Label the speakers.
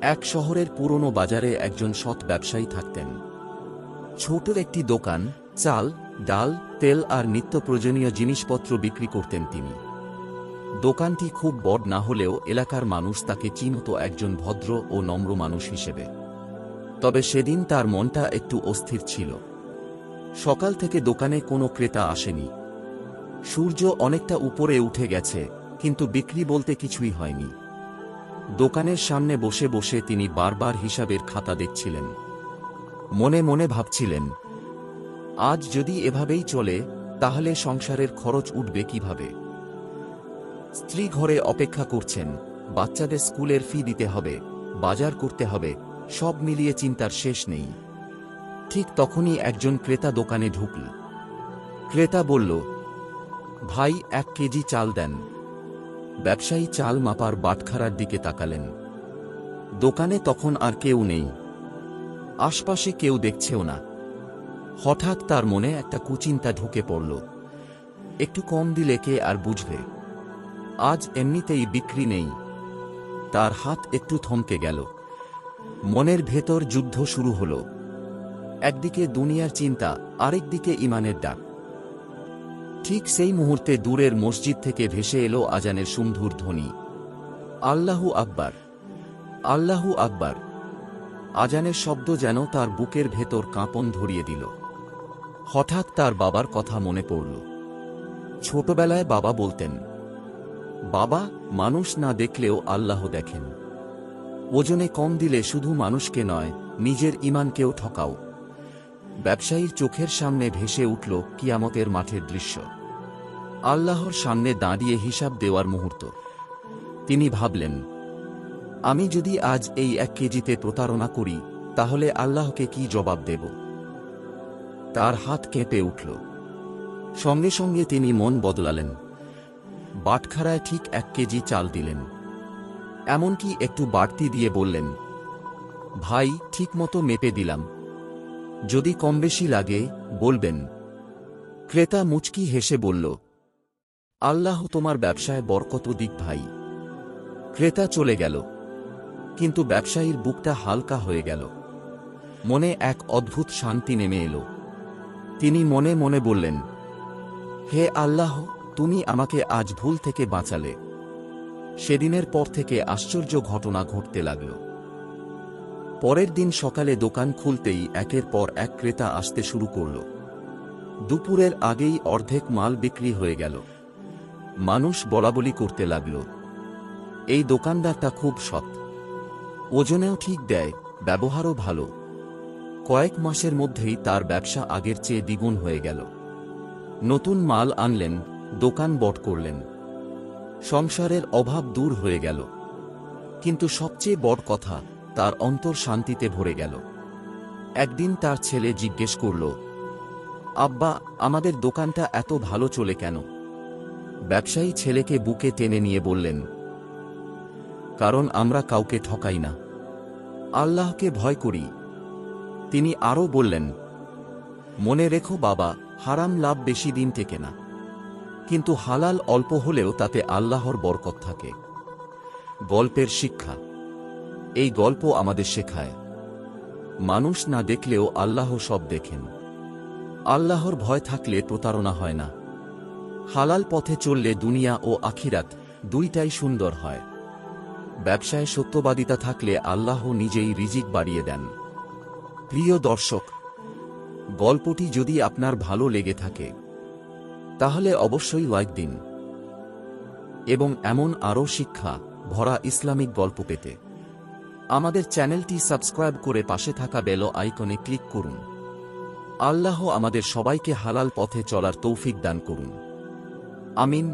Speaker 1: এক শহরের পুরনো বাজারে একজন সৎ ব্যবসায়ী থাকতেন। ছোট একটি দোকান, চাল, ডাল, তেল আর নিত্য প্রয়োজনীয় জিনিসপত্র বিক্রি করতেন তিনি। দোকানটি খুব বড় না হলেও এলাকার মানুষ তাকে চিনত একজন ভদ্র ও নম্র মানুষ হিসেবে। তবে সেদিন তার মনটা একটু অস্থির ছিল। সকাল থেকে দোকানে কোনো ক্রেতা আসেনি। সূর্য অনেকটা উপরে উঠে গেছে, কিন্তু বিক্রি বলতে কিছুই হয়নি। দোকানের সামনে বসে বসে তিনি বারবার হিসাবের খাতা দেখছিলেন। মনে মনে ভাবছিলেন, আজ যদি এভাবেই চলে তাহলে সংসারের খরচ উঠবে কিভাবে। স্ত্রী ঘরে অপেক্ষা করছেন, বাচ্চাদের স্কুলের ফি দিতে হবে, বাজার করতে হবে, সব মিলিয়ে চিন্তার শেষ নেই। ঠিক তখনই একজন ক্রেতা দোকানে ঢুকল। ক্রেতা বলল, ভাই 1 কেজি চাল দেন। ব্যবসায়ী চাল মাপার বাটখারার দিকে তাকালেন। দোকানে তখন আর কেউ নেই, আশপাশে কেউ দেখছেও না। হঠাৎ তার মনে একটা কুচিন্তা ঢুকে পড়ল, একটু কম দিলে কে আর বুঝবে, আজ এমনিতেই বিক্রি নেই। তার হাত একটু থমকে গেল। মনের ভেতর যুদ্ধ শুরু হল। একদিকে দুনিয়ার চিন্তা, আরেকদিকে ঈমানের ডাক। ঠিক সেই মুহূর্তে দূরের মসজিদ থেকে ভেসে এলো আজানের সুমধুর ধ্বনি, আল্লাহু আকবার, আল্লাহু আকবার। আজানের শব্দ যেন তার বুকের ভেতর কাঁপন ধরিয়ে দিল। হঠাৎ তার বাবার কথা মনে পড়ল। ছোটবেলায় বাবা বলতেন, বাবা, মানুষ না দেখলেও আল্লাহ দেখেন। ওজনে কম দিলে শুধু মানুষকে নয়, নিজের ঈমানকেও ঠকাও। ব্যবসায়ীর চোখের সামনে ভেসে উঠল কিয়ামতের মাঠের দৃশ্য। আল্লাহর সামনে দাঁড়িয়ে হিসাব দেওয়ার মুহূর্ত। তিনি ভাবলেন, আমি যদি আজ এই 1 কেজিতে প্রতারণা করি তাহলে আল্লাহকে কি জবাব দেব। তার হাত কেঁপে উঠল। সঙ্গে সঙ্গে তিনি মন বদলালেন। বাটখারায় ঠিক 1 কেজি চাল দিলেন, এমনকি একটু বাড়তি দিয়ে বললেন, ভাই, ঠিকমতো মেপে দিলাম, যদি কম বেশি লাগে বলবেন। ক্রেতা মুচকি হেসে বলল, আল্লাহ তোমার ব্যবসায় বরকত দিক ভাই। ক্রেতা চলে গেল, কিন্তু ব্যবসায়ীর বুকটা হালকা হয়ে গেল। মনে এক অদ্ভুত শান্তি নেমে এলো। তিনি মনে মনে বললেন, হে আল্লাহ, তুমি আমাকে আজ ভুল থেকে বাঁচালে। সেদিনের পর থেকে আশ্চর্য ঘটনা ঘটতে লাগল। পরের দিন সকালে দোকান খুলতেই একের পর এক ক্রেতা আসতে শুরু করল। দুপুরের আগেই অর্ধেক মাল বিক্রি হয়ে গেল। মানুষ বলাবলি করতে লাগল, এই দোকানদারটা খুব সৎ, ওজনেও ঠিক দেয়, ব্যবহারও ভালো। কয়েক মাসের মধ্যেই তার ব্যবসা আগের চেয়ে দ্বিগুণ হয়ে গেল। নতুন মাল আনলেন, দোকান বড় করলেন, সংসারের অভাব দূর হয়ে গেল। কিন্তু সবচেয়ে বড় কথা, তার অন্তর শান্তিতে ভরে গেল। একদিন তার ছেলে জিজ্ঞেস করল, আব্বা, আমাদের দোকানটা এত ভালো চলে কেন? ব্যবসায়ী ছেলেকে বুকে টেনে নিয়ে বললেন, কারণ আমরা কাউকে ঠকাই না, আল্লাহকে ভয় করি। তিনি আরও বললেন, মনে রেখো বাবা, হারাম লাভ বেশি দিন টেকে না, কিন্তু হালাল অল্প হলেও তাতে আল্লাহর বরকত থাকে। গল্পের শিক্ষা। এই গল্প আমাদের শেখায়, মানুষ না দেখলেও আল্লাহ সব দেখেন। আল্লাহর ভয় থাকলে প্রতারণা হয় না। হালাল পথে চললে দুনিয়া ও আখিরাত দুইটাই সুন্দর হয়। ব্যবসায় সত্যবাদিতা থাকলে আল্লাহ নিজেই রিজিক বাড়িয়ে দেন। প্রিয় দর্শক, গল্পটি যদি আপনার ভালো লেগে থাকে তাহলে অবশ্যই লাইক দিন এবং এমন আরও শিক্ষা ভরা ইসলামিক গল্প পেতে আমাদের চ্যানেলটি সাবস্ক্রাইব করে পাশে থাকা বেল আইকনে ক্লিক করুন। আল্লাহ আমাদের সবাইকে হালাল পথে চলার তৌফিক দান করুন। আমিন।